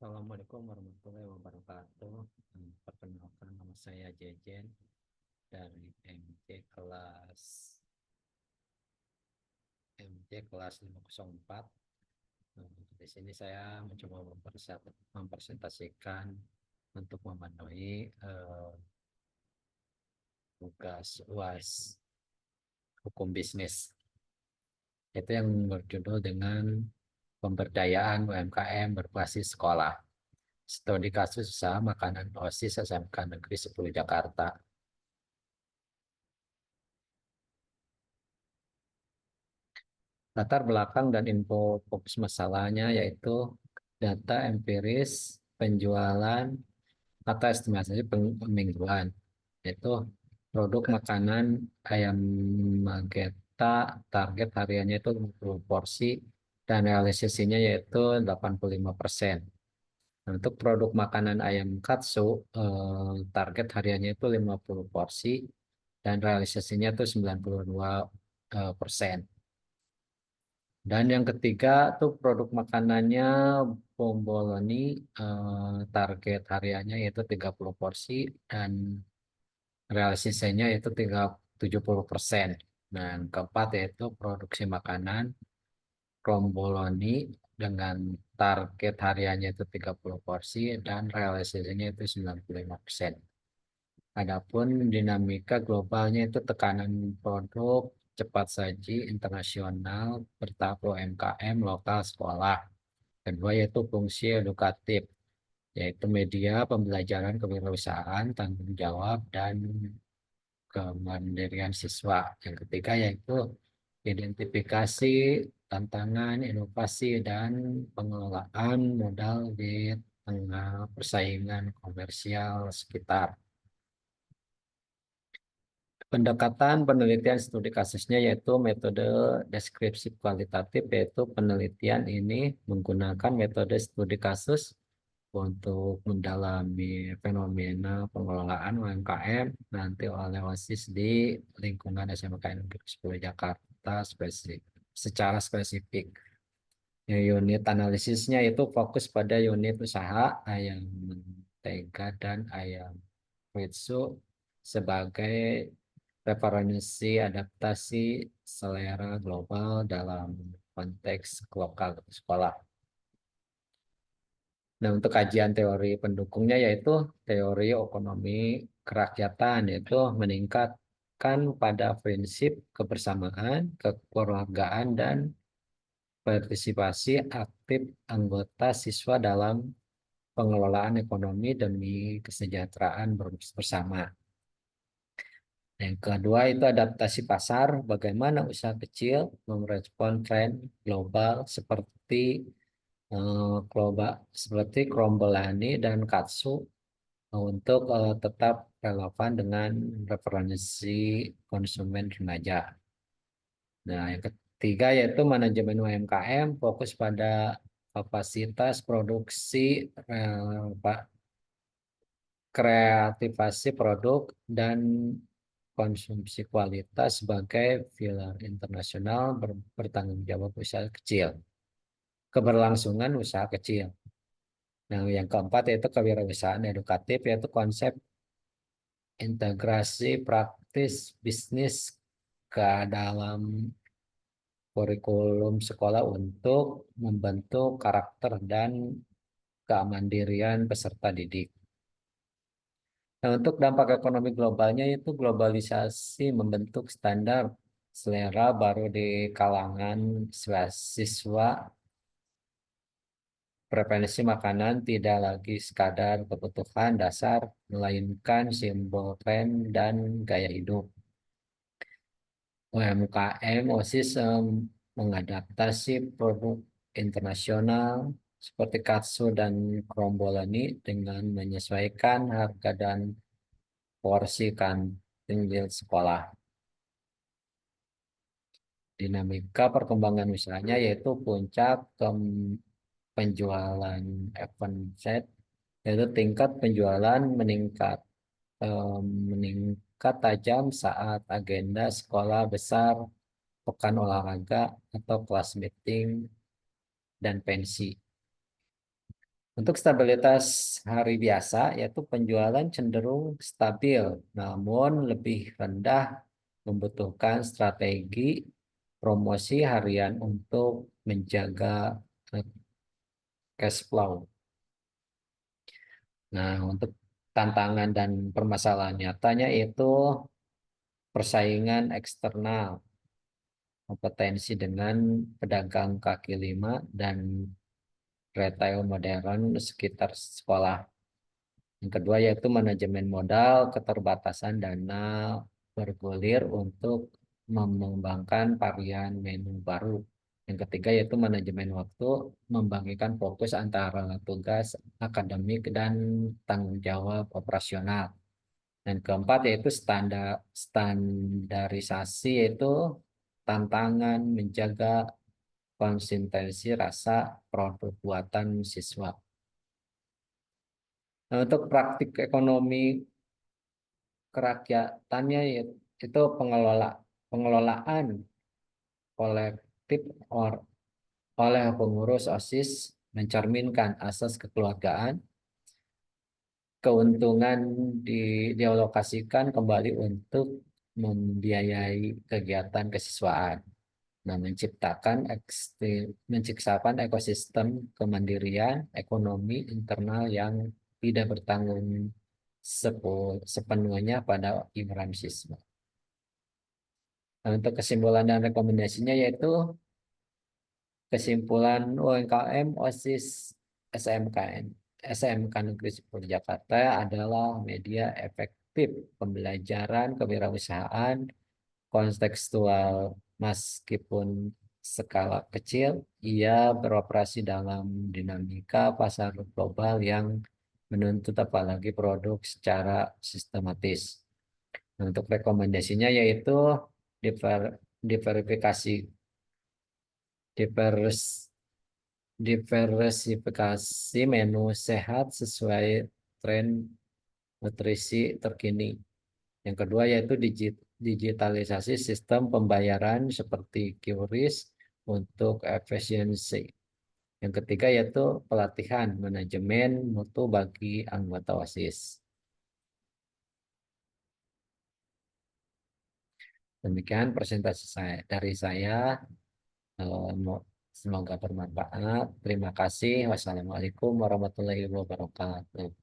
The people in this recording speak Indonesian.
Assalamualaikum warahmatullahi wabarakatuh. Perkenalkan nama saya Jejen dari MJ kelas 504. Di sini saya mencoba mempresentasikan untuk memenuhi tugas UAS hukum bisnis. Itu yang berjudul dengan pemberdayaan UMKM berbasis sekolah. Studi kasus usaha makanan OSIS SMK Negeri 10 Jakarta. Latar belakang dan info fokus masalahnya yaitu data empiris penjualan atau estimasi mingguan, yaitu produk makanan ayam Mageta target hariannya itu 20 porsi dan realisasinya yaitu 85%. Untuk produk makanan ayam katsu target hariannya itu 50 porsi dan realisasinya itu 92%. Dan yang ketiga tuh produk makanannya bomboloni target hariannya yaitu 30 porsi dan realisasinya itu 70%. Dan keempat yaitu produksi makanan romboloni dengan target hariannya itu 30 porsi dan realisasinya itu 95%. Adapun dinamika globalnya itu tekanan produk, cepat saji, internasional, bertahap UMKM, lokal, sekolah. Kedua yaitu fungsi edukatif, yaitu media pembelajaran kewirausahaan, tanggung jawab, dan kemandirian siswa. Yang ketiga yaitu identifikasi tantangan, inovasi, dan pengelolaan modal di tengah persaingan komersial sekitar. Pendekatan penelitian studi kasusnya yaitu metode deskripsi kualitatif, yaitu penelitian ini menggunakan metode studi kasus untuk mendalami fenomena pengelolaan UMKM nanti oleh OSIS di lingkungan SMK Negeri 10 Jakarta secara spesifik. Unit analisisnya itu fokus pada unit usaha ayam mentega dan ayam Ritsu sebagai referensi adaptasi selera global dalam konteks lokal sekolah. Nah, untuk kajian teori pendukungnya yaitu teori ekonomi kerakyatan, yaitu meningkatkan pada prinsip kebersamaan, kekeluargaan, dan partisipasi aktif anggota siswa dalam pengelolaan ekonomi demi kesejahteraan bersama. Yang kedua itu adaptasi pasar, bagaimana usaha kecil merespon tren global seperti Krombolani dan Katsu untuk tetap relevan dengan referensi konsumen remaja. Nah, yang ketiga yaitu manajemen UMKM, fokus pada kapasitas produksi, kreativasi produk, dan konsumsi kualitas sebagai pilar internasional bertanggung jawab usaha kecil. Keberlangsungan usaha kecil. Nah, yang keempat yaitu kewirausahaan edukatif, yaitu konsep integrasi praktis bisnis ke dalam kurikulum sekolah untuk membentuk karakter dan kemandirian peserta didik. Nah, untuk dampak ekonomi globalnya itu globalisasi membentuk standar selera baru di kalangan siswa. Preferensi makanan tidak lagi sekadar kebutuhan dasar, melainkan simbol tren dan gaya hidup. UMKM OSIS mengadaptasi produk internasional seperti katsu dan krombolani dengan menyesuaikan harga dan porsi kantin di sekolah. Dinamika perkembangan usahanya yaitu puncak penjualan event set, yaitu tingkat penjualan meningkat tajam saat agenda sekolah besar, pekan olahraga, atau kelas meeting dan pensi. Untuk stabilitas hari biasa, yaitu penjualan cenderung stabil, namun lebih rendah membutuhkan strategi promosi harian untuk menjaga eh, cash flow. Nah, untuk tantangan dan permasalahan nyatanya itu persaingan eksternal, kompetensi dengan pedagang kaki lima dan retail modern sekitar sekolah. Yang kedua yaitu manajemen modal, keterbatasan dana bergulir untuk mengembangkan varian menu baru. Yang ketiga yaitu manajemen waktu, membagikan fokus antara tugas akademik dan tanggung jawab operasional. Dan keempat yaitu standarisasi, yaitu tantangan menjaga konsistensi rasa produk buatan siswa. Nah, untuk praktik ekonomi kerakyatannya itu pengelolaan kolektif oleh pengurus OSIS mencerminkan asas kekeluargaan, keuntungan dialokasikan kembali untuk membiayai kegiatan kesiswaan. Nah, menciptakan ekosistem kemandirian ekonomi internal yang tidak bertanggung sepenuhnya pada iuran siswa. Nah, untuk kesimpulan dan rekomendasinya yaitu kesimpulan UMKM OSIS SMKN SMK Negeri 10 Jakarta adalah media efektif pembelajaran kewirausahaan kontekstual. Meskipun skala kecil, ia beroperasi dalam dinamika pasar global yang menuntut apalagi produk secara sistematis. Nah, untuk rekomendasinya yaitu diverifikasi divers diversifikasi menu sehat sesuai tren nutrisi terkini. Yang kedua yaitu digitalisasi sistem pembayaran seperti QRIS untuk efisiensi. Yang ketiga yaitu pelatihan manajemen mutu bagi anggota OSIS. Demikian presentasi dari saya. Semoga bermanfaat. Terima kasih. Wassalamualaikum warahmatullahi wabarakatuh.